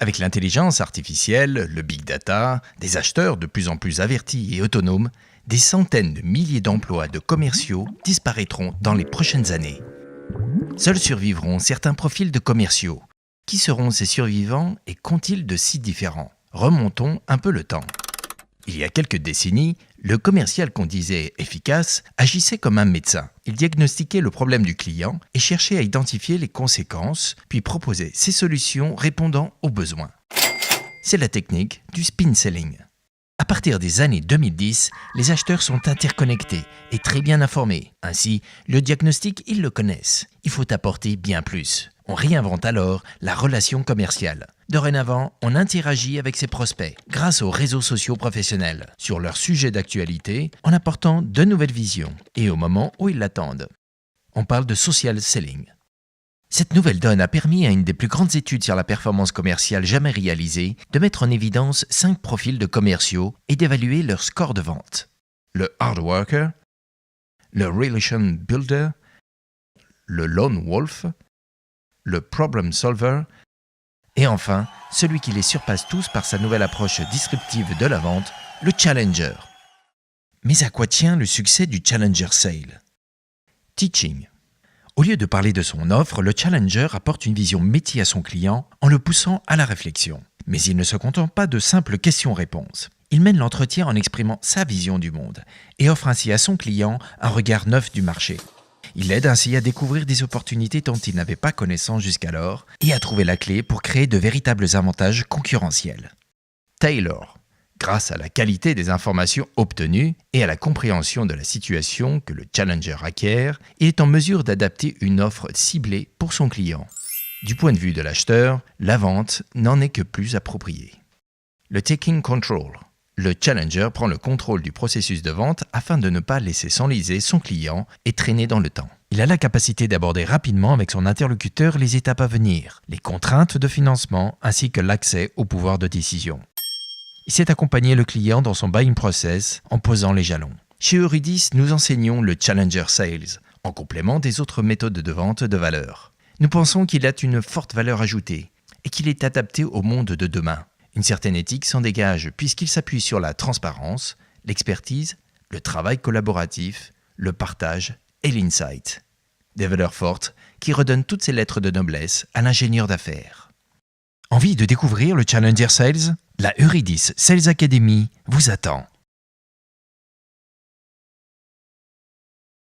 Avec l'intelligence artificielle, le big data, des acheteurs de plus en plus avertis et autonomes, des centaines de milliers d'emplois de commerciaux disparaîtront dans les prochaines années. Seuls survivront certains profils de commerciaux. Qui seront ces survivants et qu'ont-ils de si différents? Remontons un peu le temps. Il y a quelques décennies, le commercial qu'on disait efficace agissait comme un médecin. Il diagnostiquait le problème du client et cherchait à identifier les conséquences, puis proposait ses solutions répondant aux besoins. C'est la technique du spin selling. À partir des années 2010, les acheteurs sont interconnectés et très bien informés. Ainsi, le diagnostic, ils le connaissent. Il faut apporter bien plus. On réinvente alors la relation commerciale. Dorénavant, on interagit avec ses prospects grâce aux réseaux sociaux professionnels sur leurs sujets d'actualité en apportant de nouvelles visions et au moment où ils l'attendent. On parle de social selling. Cette nouvelle donne a permis à une des plus grandes études sur la performance commerciale jamais réalisée de mettre en évidence 5 profils de commerciaux et d'évaluer leur score de vente. Le hard worker, le relation builder, le lone wolf, le problem solver et enfin, celui qui les surpasse tous par sa nouvelle approche disruptive de la vente, le challenger. Mais à quoi tient le succès du challenger sale? Teaching. Au lieu de parler de son offre, le challenger apporte une vision métier à son client en le poussant à la réflexion. Mais il ne se contente pas de simples questions-réponses. Il mène l'entretien en exprimant sa vision du monde et offre ainsi à son client un regard neuf du marché. Il l'aide ainsi à découvrir des opportunités dont il n'avait pas connaissance jusqu'alors et à trouver la clé pour créer de véritables avantages concurrentiels. Taylor. Grâce à la qualité des informations obtenues et à la compréhension de la situation que le challenger acquiert, il est en mesure d'adapter une offre ciblée pour son client. Du point de vue de l'acheteur, la vente n'en est que plus appropriée. Le taking control. Le challenger prend le contrôle du processus de vente afin de ne pas laisser s'enliser son client et traîner dans le temps. Il a la capacité d'aborder rapidement avec son interlocuteur les étapes à venir, les contraintes de financement ainsi que l'accès au pouvoir de décision. Il sait accompagner le client dans son buying process en posant les jalons. Chez Eurydice, nous enseignons le Challenger Sales, en complément des autres méthodes de vente de valeur. Nous pensons qu'il a une forte valeur ajoutée et qu'il est adapté au monde de demain. Une certaine éthique s'en dégage puisqu'il s'appuie sur la transparence, l'expertise, le travail collaboratif, le partage et l'insight. Des valeurs fortes qui redonnent toutes ces lettres de noblesse à l'ingénieur d'affaires. Envie de découvrir le Challenger Sales? La Eurydice Sales Academy vous attend.